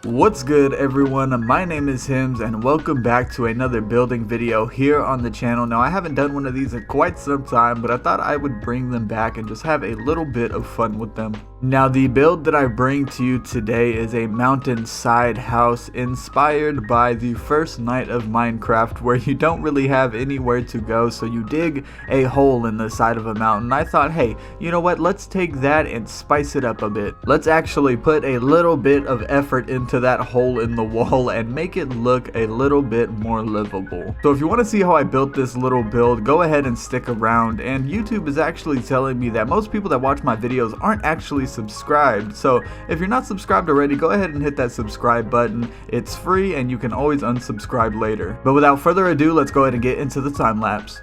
What's good everyone, my name is Hims and welcome back to another building video here on the channel. Now I haven't done one of these in quite some time, but I thought I would bring them back and just have a little bit of fun with them. Now the build that I bring to you today is a Mountainside House inspired by the first night of Minecraft, where you don't really have anywhere to go, so you dig a hole in the side of a mountain. I thought, hey, you know what, let's take that and spice it up a bit. Let's actually put a little bit of effort into that hole in the wall and make it look a little bit more livable. So if you want to see how I built this little build, go ahead and stick around. And YouTube is actually telling me that most people that watch my videos aren't actually subscribed, so if you're not subscribed already, go ahead and hit that subscribe button. It's free and you can always unsubscribe later. But without further ado, let's go ahead and get into the time lapse.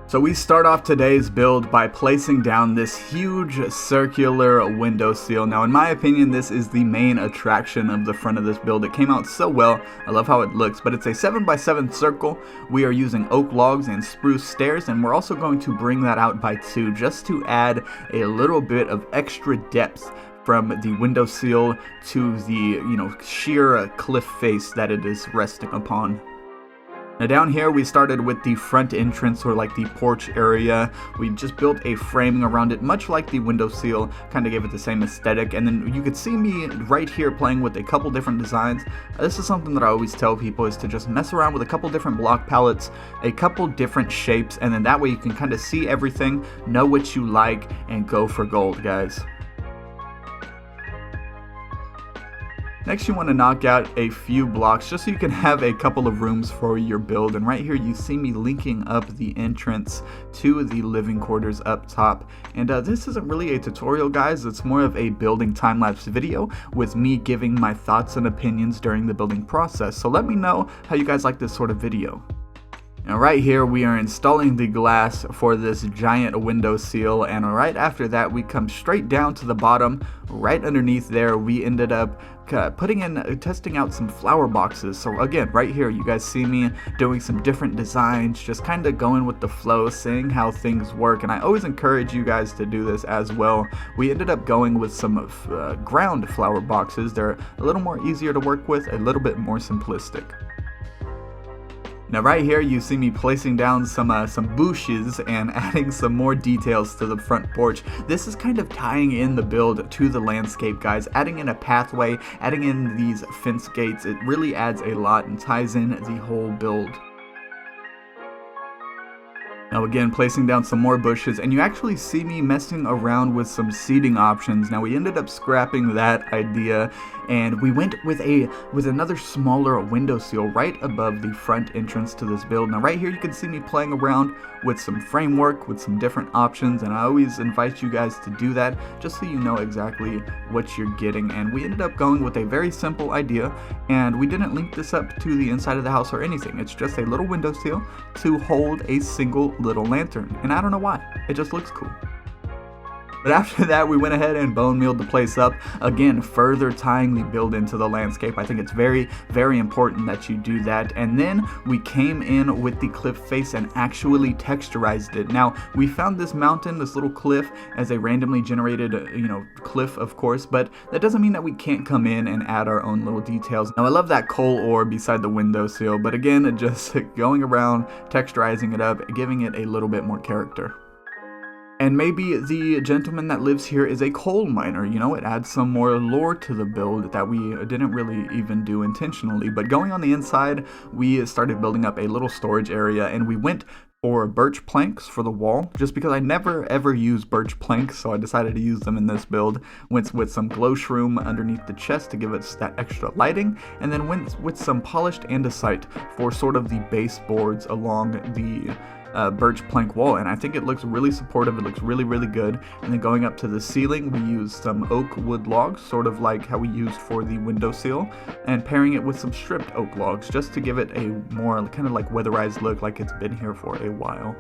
So we start off today's build by placing down this huge circular windowsill. Now in my opinion, this is the main attraction of the front of this build. It came out so well, I love how it looks, but it's a 7x7 circle. We are using oak logs and spruce stairs, and we're also going to bring that out by 2 just to add a little bit of extra depth from the windowsill to the, sheer cliff face that it is resting upon. Now down here we started with the front entrance, or like the porch area. We just built a framing around it, much like the windowsill, kind of gave it the same aesthetic. And then you could see me right here playing with a couple different designs. This is something that I always tell people, is to just mess around with a couple different block palettes, a couple different shapes, and then that way you can kind of see everything, know what you like, and go for gold, guys. Next, you want to knock out a few blocks just so you can have a couple of rooms for your build. And right here you see me linking up the entrance to the living quarters up top. And this isn't really a tutorial, guys. It's more of a building time-lapse video with me giving my thoughts and opinions during the building process. So let me know how you guys like this sort of video. Now right here we are installing the glass for this giant windowsill, and right after that we come straight down to the bottom. Right underneath there we ended up testing out some flower boxes. So again, right here you guys see me doing some different designs, just kind of going with the flow, seeing how things work, and I always encourage you guys to do this as well. We ended up going with some ground flower boxes. They're a little more easier to work with, a little bit more simplistic. Now right here you see me placing down some bushes and adding some more details to the front porch. This is kind of tying in the build to the landscape, guys. Adding in a pathway, adding in these fence gates, it really adds a lot and ties in the whole build. Now again, placing down some more bushes, and you actually see me messing around with some seating options. Now we ended up scrapping that idea, and we went with another smaller windowsill right above the front entrance to this build. Now right here you can see me playing around with some framework, with some different options, and I always invite you guys to do that just so you know exactly what you're getting. And we ended up going with a very simple idea, and we didn't link this up to the inside of the house or anything. It's just a little windowsill to hold a single little lantern, and I don't know why, it just looks cool. But after that we went ahead and bone mealed the place up, again further tying the build into the landscape. I think it's very, very important that you do that. And then we came in with the cliff face and actually texturized it. Now we found this mountain, this little cliff, as a randomly generated cliff, of course, but that doesn't mean that we can't come in and add our own little details. Now I love that coal ore beside the windowsill, but again, just going around texturizing it up, giving it a little bit more character. And maybe the gentleman that lives here is a coal miner, it adds some more lore to the build that we didn't really even do intentionally. But going on the inside, we started building up a little storage area, and we went for birch planks for the wall, just because I never ever use birch planks, so I decided to use them in this build. Went with some glow shroom underneath the chest to give us that extra lighting, and then went with some polished andesite for sort of the baseboards along the birch plank wall, and I think it looks really supportive. It looks really, really good. And then going up to the ceiling, we used some oak wood logs, sort of like how we used for the windowsill, and pairing it with some stripped oak logs just to give it a more kind of like weatherized look, like it's been here for a while.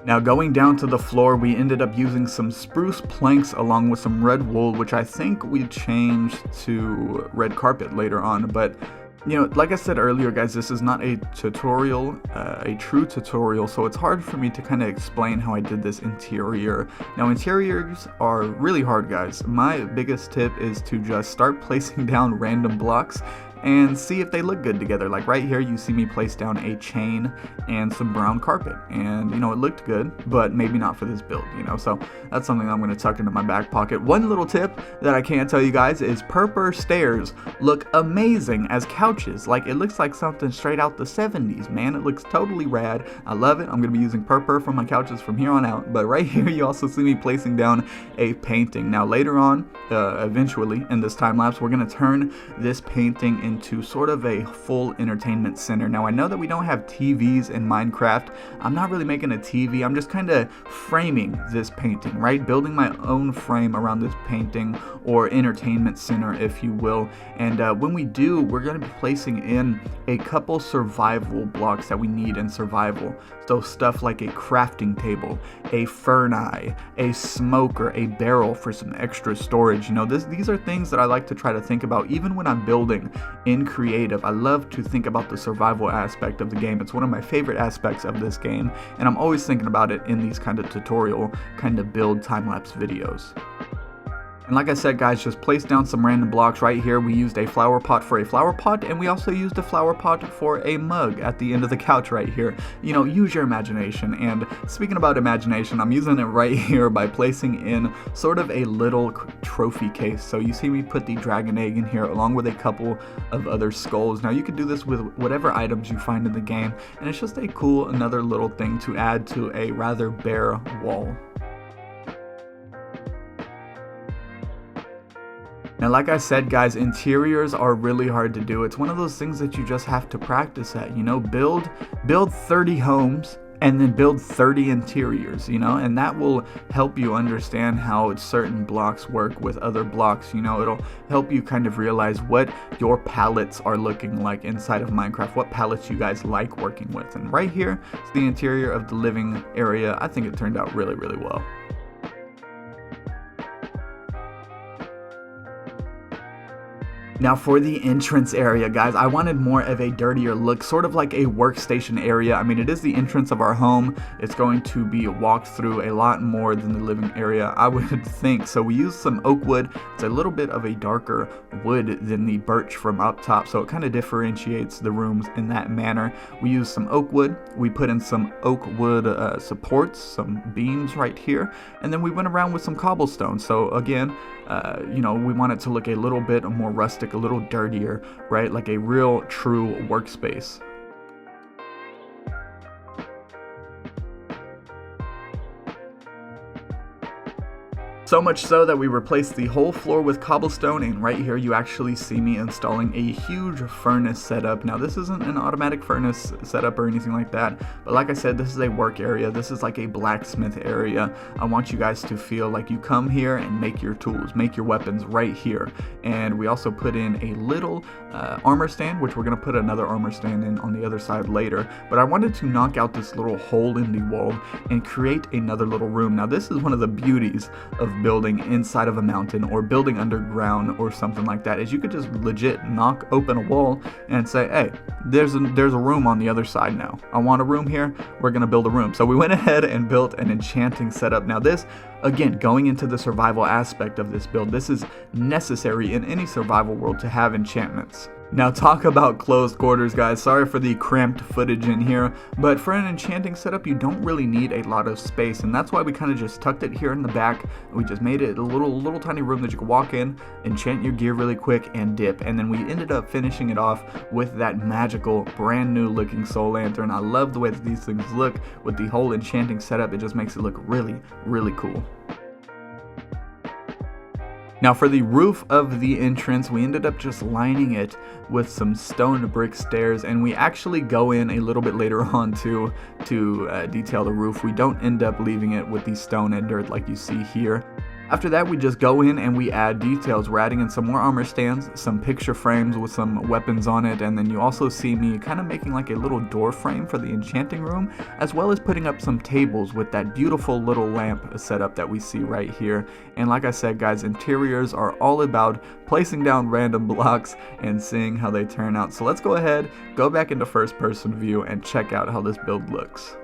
Now going down to the floor, we ended up using some spruce planks along with some red wool, which I think we changed to red carpet later on, but You know, like I said earlier, guys, this is not a tutorial, a true tutorial, so it's hard for me to kind of explain how I did this interior. Now, interiors are really hard, guys. My biggest tip is to just start placing down random blocks and see if they look good together. Like right here, you see me place down a chain and some brown carpet, and you know, it looked good, but maybe not for this build, you know, so that's something I'm going to tuck into my back pocket. One little tip that I can't tell you guys is purple stairs look amazing as couches. Like, it looks like something straight out the 70s, man. It looks totally rad. I love it. I'm going to be using purple for my couches from here on out. But right here, you also see me placing down a painting. Now later on, eventually in this time lapse, we're going to turn this painting into sort of a full entertainment center. Now, I know that we don't have TVs in Minecraft. I'm not really making a TV. I'm just kind of framing this painting, right? Building my own frame around this painting, or entertainment center, if you will. And when we do, we're going to be placing in a couple survival blocks that we need in survival. So stuff like a crafting table, a fern eye, a smoker, a barrel for some extra storage. You know, these are things that I like to try to think about even when I'm building in creative. I love to think about the survival aspect of the game. It's one of my favorite aspects of this game, and I'm always thinking about it in these kind of tutorial, kind of build time-lapse videos. And like I said, guys, just place down some random blocks. Right here, we used a flower pot for a flower pot, and we also used a flower pot for a mug at the end of the couch right here. You know, use your imagination. And speaking about imagination, I'm using it right here by placing in sort of a little trophy case. So you see me put the dragon egg in here along with a couple of other skulls. Now, you could do this with whatever items you find in the game, and it's just a cool, another little thing to add to a rather bare wall. Now, like I said, guys, interiors are really hard to do. It's one of those things that you just have to practice at, you know, build 30 homes and then build 30 interiors, you know, and that will help you understand how certain blocks work with other blocks. You know, it'll help you kind of realize what your palettes are looking like inside of Minecraft, what palettes you guys like working with. And right here is the interior of the living area. I think it turned out really, really well. Now for the entrance area, guys, I wanted more of a dirtier look, sort of like a workstation area. I mean, it is the entrance of our home. It's going to be walked through a lot more than the living area, I would think. So we used some oak wood. It's a little bit of a darker wood than the birch from up top, so it kind of differentiates the rooms in that manner. We used some oak wood. We put in some oak wood supports, some beams right here, and then we went around with some cobblestone. So again, you know, we want it to look a little bit more rustic, a little dirtier, right? Like a real true workspace. So much so that we replaced the whole floor with cobblestone, and right here you actually see me installing a huge furnace setup. Now this isn't an automatic furnace setup or anything like that, but like I said, this is a work area. This is like a blacksmith area. I want you guys to feel like you come here and make your tools, make your weapons right here. And we also put in a little armor stand, which we're going to put another armor stand in on the other side later. But I wanted to knock out this little hole in the wall and create another little room. Now this is one of the beauties of building inside of a mountain or building underground or something like that, is you could just legit knock open a wall and say, hey, there's a room on the other side now. I want a room here. We're going to build a room. So we went ahead and built an enchanting setup. Now this, again, going into the survival aspect of this build, this is necessary in any survival world to have enchantments. Now talk about closed quarters, guys. Sorry for the cramped footage in here, but for an enchanting setup, you don't really need a lot of space, and that's why we kind of just tucked it here in the back. We just made it a little tiny room that you can walk in, enchant your gear really quick, and dip. And then we ended up finishing it off with that magical, brand new looking soul lantern. I love the way that these things look with the whole enchanting setup. It just makes it look really, really cool. Now for the roof of the entrance, we ended up just lining it with some stone brick stairs, and we actually go in a little bit later on to detail the roof. We don't end up leaving it with the stone and dirt like you see here. After that, we just go in and we add details. We're adding in some more armor stands, some picture frames with some weapons on it, and then you also see me kind of making like a little door frame for the enchanting room, as well as putting up some tables with that beautiful little lamp setup that we see right here. And like I said, guys, interiors are all about placing down random blocks and seeing how they turn out. So let's go ahead, go back into first person view and check out how this build looks.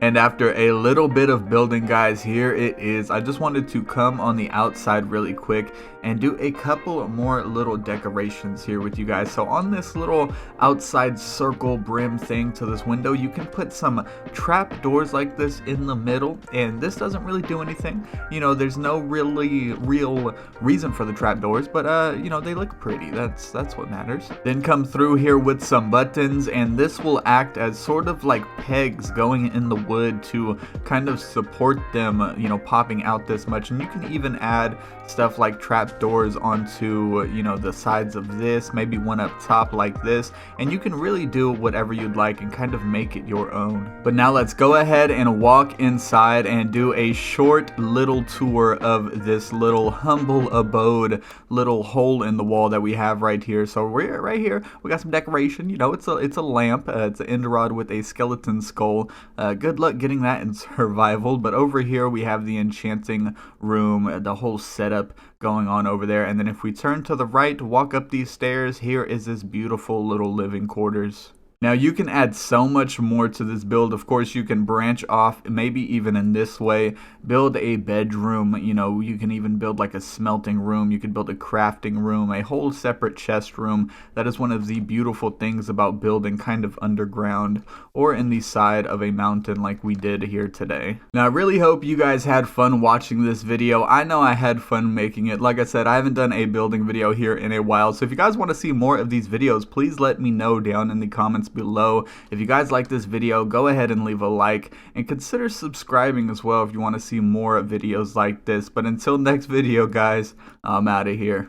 And after a little bit of building, guys, here it is. I just wanted to come on the outside really quick and do a couple more little decorations here with you guys. So on this little outside circle brim thing to this window, you can put some trap doors like this in the middle, and this doesn't really do anything. You know, there's no really real reason for the trap doors, but you know, they look pretty. That's what matters. Then come through here with some buttons, and this will act as sort of like pegs going in the wood to kind of support them, you know, popping out this much. And you can even add stuff like trap doors onto, you know, the sides of this, maybe one up top like this, and you can really do whatever you'd like and kind of make it your own. But now let's go ahead and walk inside and do a short little tour of this little humble abode, little hole in the wall that we have right here. So we're right here, we got some decoration. You know, it's a lamp, it's an end rod with a skeleton skull. Good luck getting that in survival. But over here we have the enchanting room, the whole setup going on over there. And then if we turn to the right, walk up these stairs, here is this beautiful little living quarters. Now you can add so much more to this build. Of course, you can branch off, maybe even in this way, build a bedroom. You know, you can even build like a smelting room. You could build a crafting room, a whole separate chest room. That is one of the beautiful things about building kind of underground or in the side of a mountain like we did here today. Now I really hope you guys had fun watching this video. I know I had fun making it. Like I said, I haven't done a building video here in a while. So if you guys want to see more of these videos, please let me know down in the comments below. If you guys like this video, go ahead and leave a like and consider subscribing as well if you want to see more videos like this. But until next video, guys, I'm out of here.